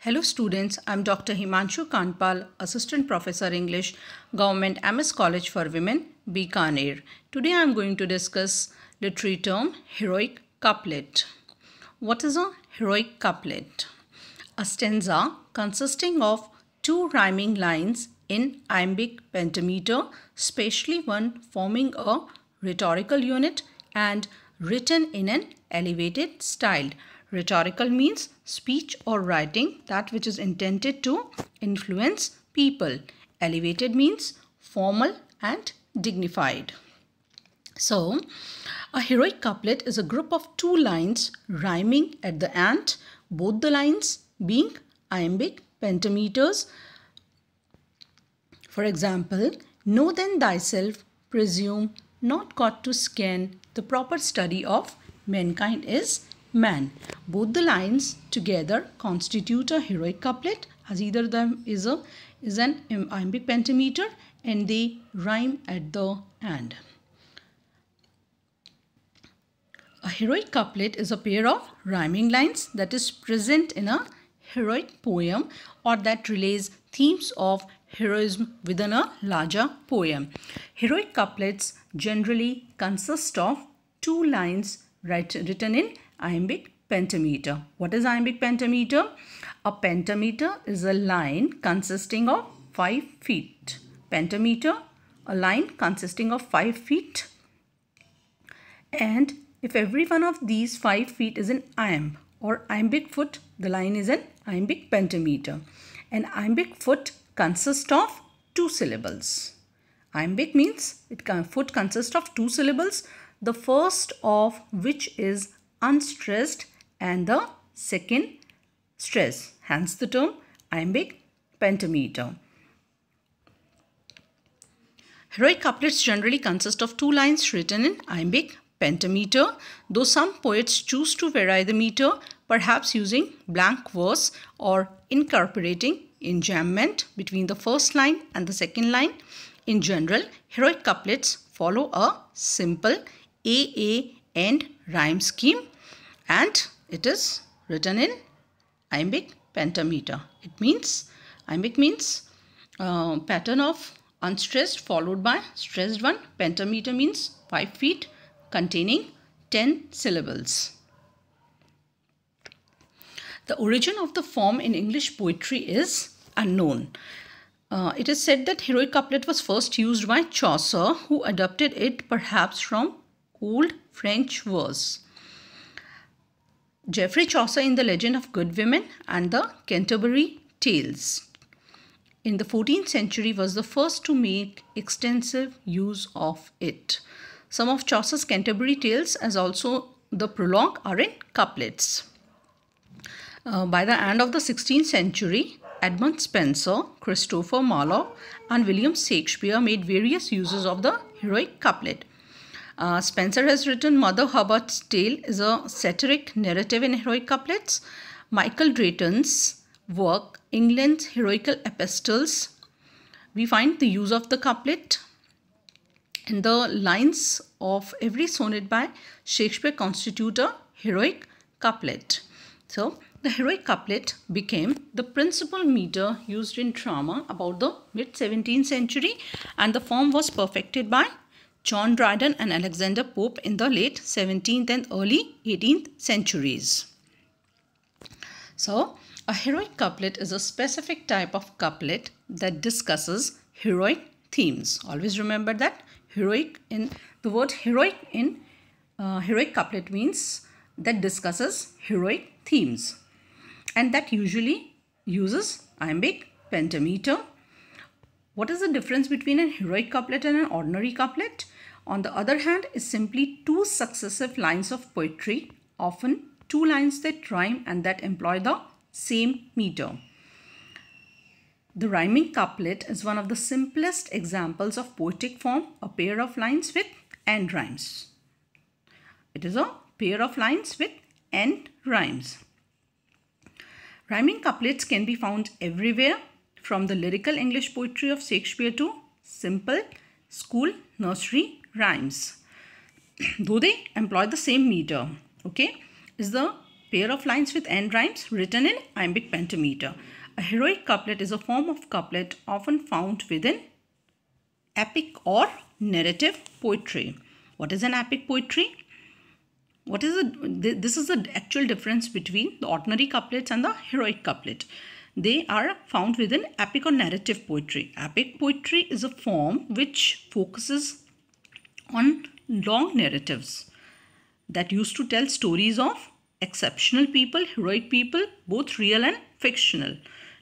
Hello students, I'm Dr. Himanshu Kanpal, Assistant Professor English, Government MS College for Women, Bikaner. Today I'm going to discuss literary term heroic couplet. What is a heroic couplet? A stanza consisting of two rhyming lines in iambic pentameter, especially one forming a rhetorical unit and written in an elevated style. Rhetorical means speech or writing that which is intended to influence people. Elevated means formal and dignified. So, a heroic couplet is a group of two lines rhyming at the end, both the lines being iambic pentameters. For example, know then thyself, presume not God to scan, the proper study of mankind is man. Both the lines together constitute a heroic couplet, as either of them is an iambic pentameter and they rhyme at the end. A heroic couplet is a pair of rhyming lines that is present in a heroic poem or that relays themes of heroism within a larger poem. Heroic couplets generally consist of two lines written in iambic pentameter. What is iambic pentameter? A pentameter is a line consisting of 5 feet. Pentameter, a line consisting of 5 feet. And if every one of these 5 feet is an iamb or iambic foot, the line is an iambic pentameter. An iambic foot consists of 2 syllables. Iambic means foot consists of 2 syllables, the first of which is unstressed and the second stress. Hence the term iambic pentameter. Heroic couplets generally consist of 2 lines written in iambic pentameter, though some poets choose to vary the meter, perhaps using blank verse or incorporating enjambment between the first line and the second line. In general, heroic couplets follow a simple AA end rhyme scheme and it is written in iambic pentameter. Iambic means pattern of unstressed followed by stressed one. Pentameter means 5 feet containing 10 syllables. The origin of the form in English poetry is unknown. It is said that heroic couplet was first used by Chaucer, who adapted it perhaps from Old French verse. Geoffrey Chaucer in the Legend of Good Women and the Canterbury Tales in the 14th century was the first to make extensive use of it. Some of Chaucer's Canterbury Tales as also the prologue are in couplets. By the end of the 16th century, Edmund Spenser, Christopher Marlowe and William Shakespeare made various uses of the heroic couplet. Spenser has written Mother Hubbard's Tale is a satiric narrative in heroic couplets. Michael Drayton's work, England's Heroical Epistles, we find the use of the couplet. And the lines of every sonnet by Shakespeare constitute a heroic couplet. So, the heroic couplet became the principal meter used in drama about the mid-17th century and the form was perfected by John Dryden and Alexander Pope in the late 17th and early 18th centuries. So, a heroic couplet is a specific type of couplet that discusses heroic themes. Always remember that heroic in the word heroic in heroic couplet means that discusses heroic themes and that usually uses iambic pentameter. What is the difference between a heroic couplet and an ordinary couplet? On the other hand, is simply 2 successive lines of poetry, often 2 lines that rhyme and that employ the same meter. The rhyming couplet is one of the simplest examples of poetic form, a pair of lines with end rhymes. It is a pair of lines with end rhymes. Rhyming couplets can be found everywhere, from the lyrical English poetry of Shakespeare to simple school nursery rhymes, though they employ the same meter. Okay, is the Pair of lines with end rhymes written in iambic pentameter. A heroic couplet is a form of couplet often found within epic or narrative poetry. What is an epic poetry? This is the actual difference between the ordinary couplets and the heroic couplet. They are found within epic or narrative poetry. Epic poetry is a form which focuses on long narratives that used to tell stories of exceptional people, heroic people, both real and fictional.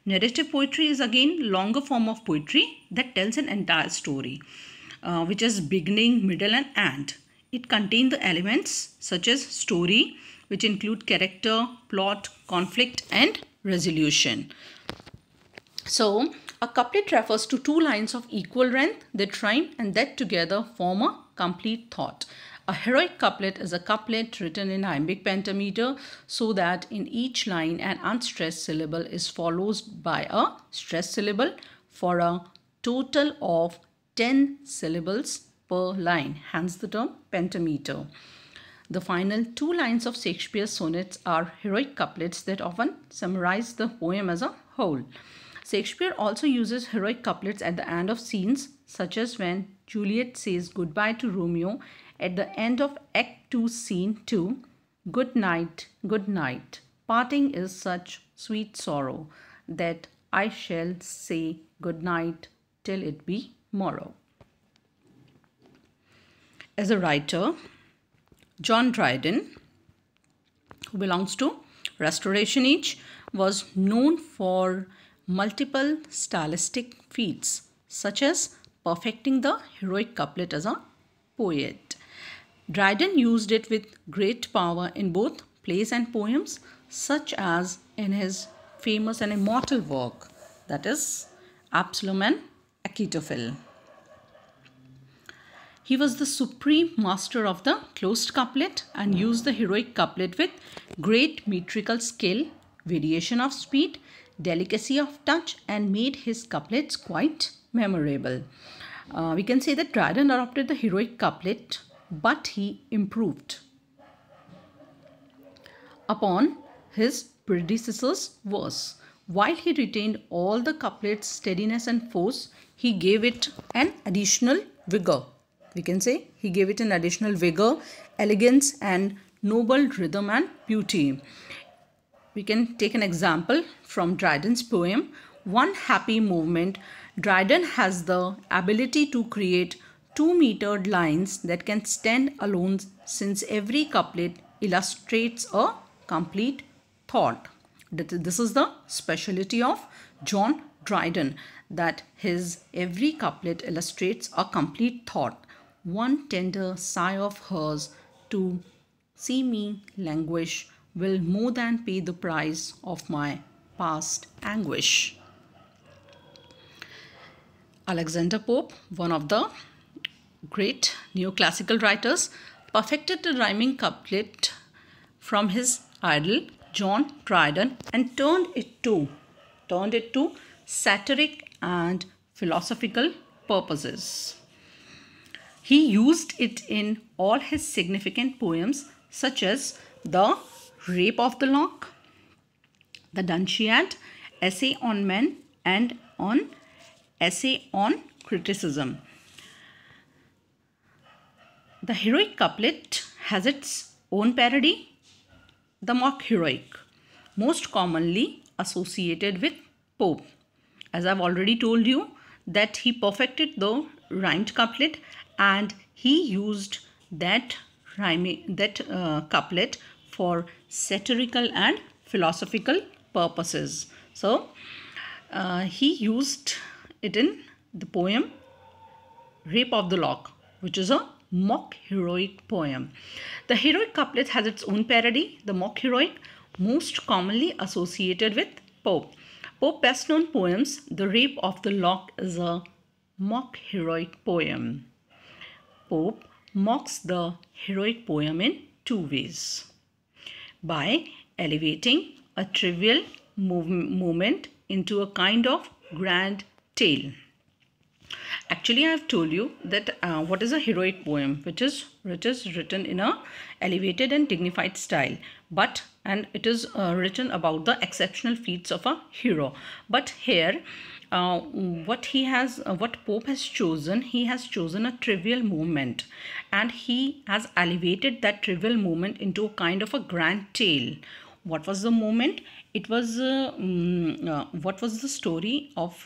Narrative poetry is again longer form of poetry that tells an entire story, which is beginning, middle and end. It contains the elements such as story, which include character, plot, conflict and resolution. So, a couplet refers to two lines of equal length that rhyme and that together form a complete thought. A heroic couplet is a couplet written in iambic pentameter so that in each line an unstressed syllable is followed by a stressed syllable for a total of 10 syllables per line, hence the term pentameter. The final two lines of Shakespeare's sonnets are heroic couplets that often summarize the poem as a whole. Shakespeare also uses heroic couplets at the end of scenes such as when Juliet says goodbye to Romeo at the end of Act 2, Scene 2, good night, parting is such sweet sorrow that I shall say good night till it be morrow. As a writer, John Dryden, who belongs to Restoration Age, was known for multiple stylistic feats such as perfecting the heroic couplet as a poet. Dryden used it with great power in both plays and poems, such as in his famous and immortal work, that is Absalom and Achitophel. He was the supreme master of the closed couplet and used the heroic couplet with great metrical skill, variation of speed, delicacy of touch, and made his couplets quite memorable. We can say that Dryden adopted the heroic couplet, but he improved upon his predecessor's verse. While he retained all the couplet's steadiness and force, he gave it an additional vigor. We can say he gave it an additional vigor, elegance and noble rhythm and beauty. We can take an example from Dryden's poem, One Happy Movement. Dryden has the ability to create 2-metered lines that can stand alone, since every couplet illustrates a complete thought. This is the speciality of John Dryden, that his every couplet illustrates a complete thought. One tender sigh of hers to see me languish will more than pay the price of my past anguish. Alexander Pope, one of the great neoclassical writers, perfected the rhyming couplet from his idol John Dryden and turned it to satiric and philosophical purposes. He used it in all his significant poems such as The Rape of the Lock, The Dunciad, Essay on Men, and on Essay on Criticism. The heroic couplet has its own parody, the mock heroic, most commonly associated with Pope. As I've already told you that he perfected the rhymed couplet and he used that couplet for satirical and philosophical purposes. So he used it in the poem Rape of the Lock, which is a mock heroic poem. The heroic couplet has its own parody, the mock heroic, most commonly associated with Pope. Pope's best known poems, The Rape of the Lock is a mock heroic poem. Pope mocks the heroic poem in two ways: by elevating a trivial moment into a kind of grand tale, Actually, I have told you that what is a heroic poem, which is written in a elevated and dignified style, and it is written about the exceptional feats of a hero. But here, what Pope has chosen, he has chosen a trivial moment, and he has elevated that trivial moment into a kind of a grand tale. What was the moment? It was what was the story of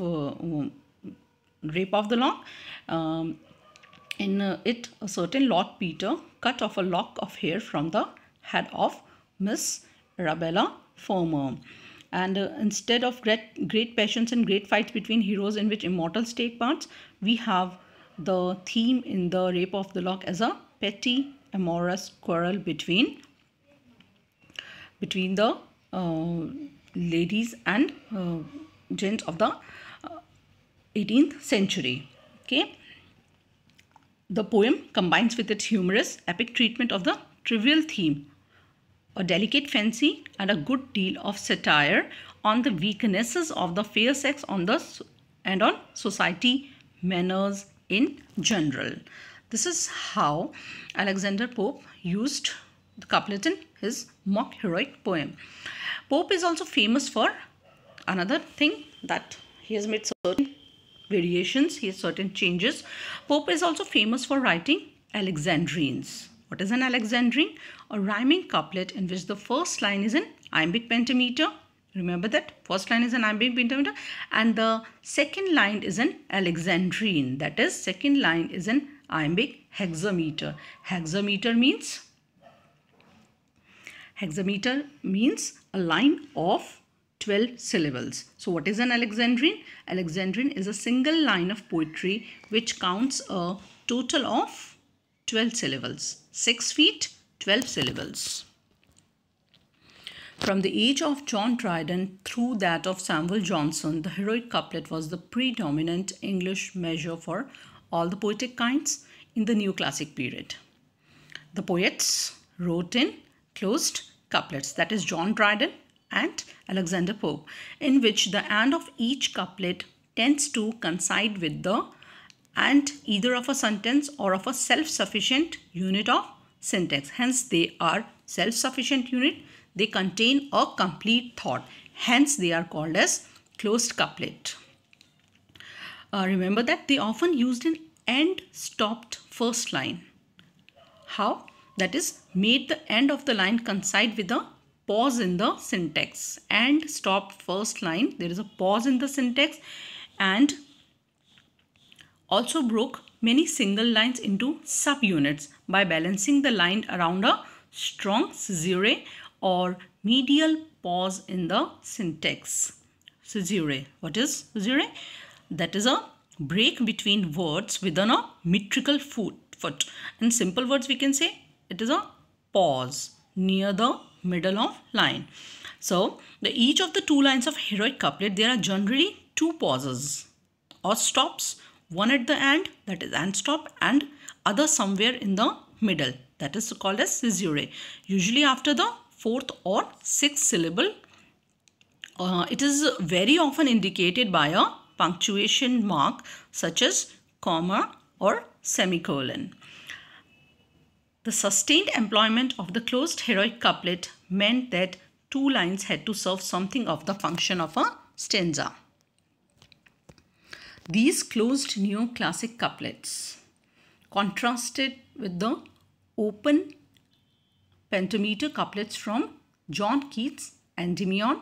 Rape of the Lock. In it, a certain Lord Peter cut off a lock of hair from the head of Miss Arabella Fermor. And instead of great passions and great fights between heroes in which immortals take parts, we have the theme in the Rape of the Lock as a petty amorous quarrel between the ladies and gents of the 18th century. Okay. The poem combines with its humorous, epic treatment of the trivial theme, a delicate fancy, and a good deal of satire on the weaknesses of the fair sex and on society manners in general. This is how Alexander Pope used the couplet in his mock heroic poem. Pope is also famous for another thing, that he has made certain variations, he has certain changes. Pope is also famous for writing Alexandrines. What is an Alexandrine? A rhyming couplet in which the first line is in iambic pentameter. Remember that first line is an iambic pentameter, and the second line is an Alexandrine. That is, second line is an iambic hexameter. Hexameter means a line of 12 syllables. So what is an Alexandrine? Alexandrine is a single line of poetry which counts a total of 12 syllables. 6 feet, 12 syllables. From the age of John Dryden through that of Samuel Johnson, the heroic couplet was the predominant English measure for all the poetic kinds in the neoclassic period. The poets wrote in closed couplets, that is John Dryden and Alexander Pope, in which the end of each couplet tends to coincide with the and either of a sentence or of a self-sufficient unit of syntax. Hence, they are self-sufficient unit. They contain a complete thought. Hence, they are called as closed couplet. Remember that they often used an end stopped first line. How? That is, made the end of the line coincide with a pause in the syntax. And stopped first line, there is a pause in the syntax, and also broke many single lines into subunits by balancing the line around a strong caesure or medial pause in the syntax. Caesure. What is caesure? That is a break between words within a metrical foot. In simple words, we can say it is a pause near the middle of line. So, each of the two lines of heroic couplet, there are generally two pauses or stops, one at the end, that is end stop, and other somewhere in the middle, that is called as caesure. Usually after the fourth or sixth syllable, it is very often indicated by a punctuation mark such as comma or semicolon. The sustained employment of the closed heroic couplet meant that two lines had to serve something of the function of a stanza. These closed neoclassic couplets contrasted with the open pentameter couplets from John Keats' Endymion.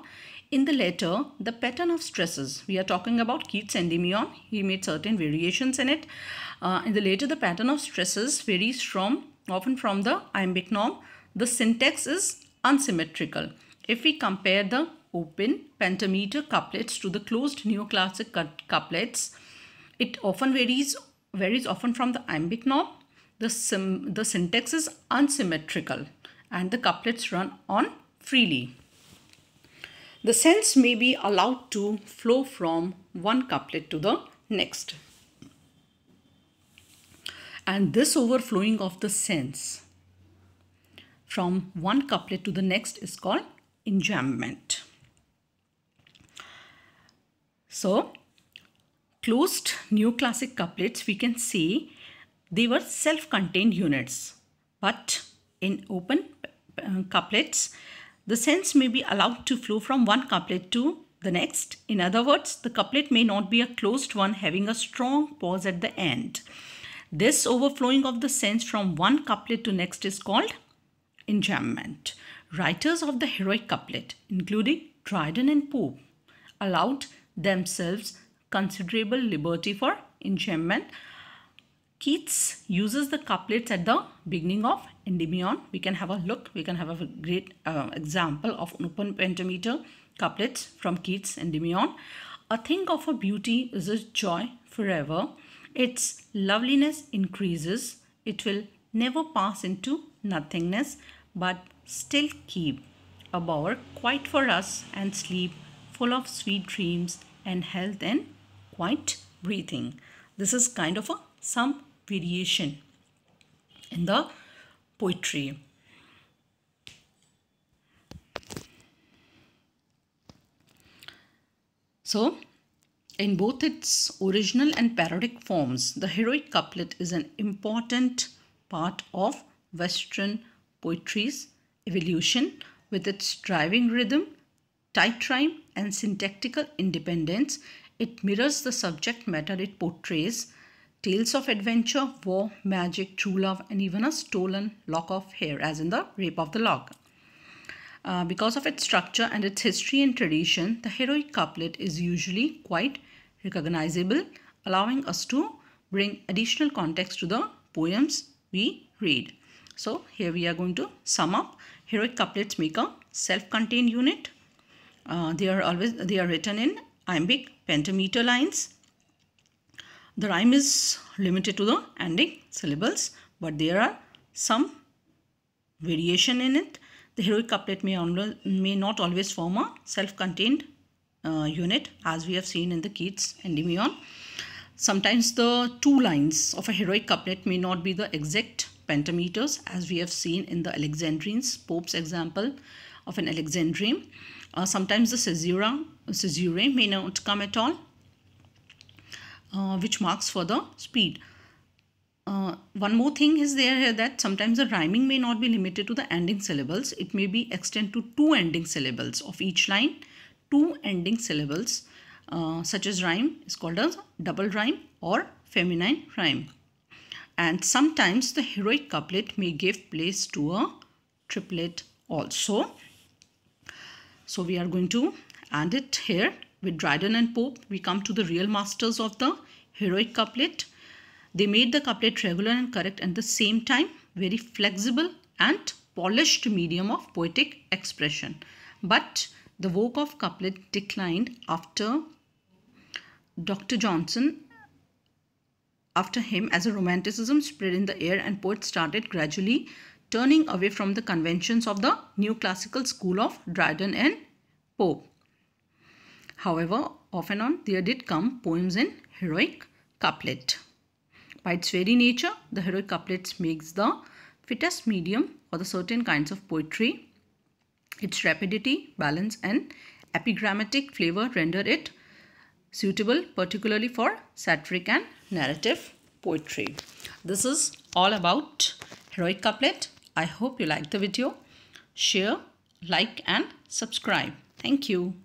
In the latter, the pattern of stresses, we are talking about Keats' Endymion, he made certain variations in it. In the latter, the pattern of stresses varies often from the iambic norm. The syntax is unsymmetrical. If we compare the open pentameter couplets to the closed neoclassic couplets, it often varies often from the iambic norm. The syntax is unsymmetrical and the couplets run on freely. The sense may be allowed to flow from one couplet to the next. And this overflowing of the sense from one couplet to the next is called enjambment. So, Closed neoclassic couplets, we can say they were self-contained units. But in open couplets, the sense may be allowed to flow from one couplet to the next. In other words, the couplet may not be a closed one having a strong pause at the end. This overflowing of the sense from one couplet to next is called enjambment. Writers of the heroic couplet, including Dryden and Pope, allowed themselves considerable liberty for enjambment. Keats uses the couplets at the beginning of Endymion. We can have a look. We can have a great example of open pentameter couplets from Keats' Endymion. A thing of a beauty is a joy forever. Its loveliness increases. It will never pass into nothingness, but still keep a bower quiet for us and sleep full of sweet dreams and health and quiet breathing. This is kind of some variation in the poetry. So, in both its original and parodic forms, the heroic couplet is an important part of Western poetry's evolution. With its driving rhythm, tight rhyme, and syntactical independence, it mirrors the subject matter it portrays: tales of adventure, war, magic, true love, and even a stolen lock of hair, as in the Rape of the Lock. Because of its structure and its history and tradition, the heroic couplet is usually quite recognizable, allowing us to bring additional context to the poems we read. So here we are going to sum up. Heroic couplets make a self-contained unit. They are written in iambic pentameter lines. The rhyme is limited to the ending syllables, but there are some variation in it. The heroic couplet may not always form a self-contained unit, as we have seen in the Keats Endymion. Sometimes the two lines of a heroic couplet may not be the exact pentameters, as we have seen in the Alexandrines, Pope's example of an Alexandrine. Sometimes the caesura may not come at all, which marks for the speed. One more thing is there here, that sometimes the rhyming may not be limited to the ending syllables. It may be extended to two ending syllables of each line. Two ending syllables such as rhyme is called as double rhyme or feminine rhyme. And sometimes the heroic couplet may give place to a triplet also. So we are going to end it here. With Dryden and Pope, we come to the real masters of the heroic couplet. They made the couplet regular and correct at the same time, very flexible and polished medium of poetic expression. But the vogue of couplet declined after Dr. Johnson. After him, as a romanticism spread in the air and poets started gradually turning away from the conventions of the neoclassical school of Dryden and Pope. However, off and on, there did come poems in heroic couplet. By its very nature, the heroic couplets makes the fittest medium for the certain kinds of poetry. Its rapidity, balance, and epigrammatic flavor render it suitable particularly for satiric and narrative poetry. This is all about heroic couplet. I hope you liked the video. Share, like, and subscribe. Thank you.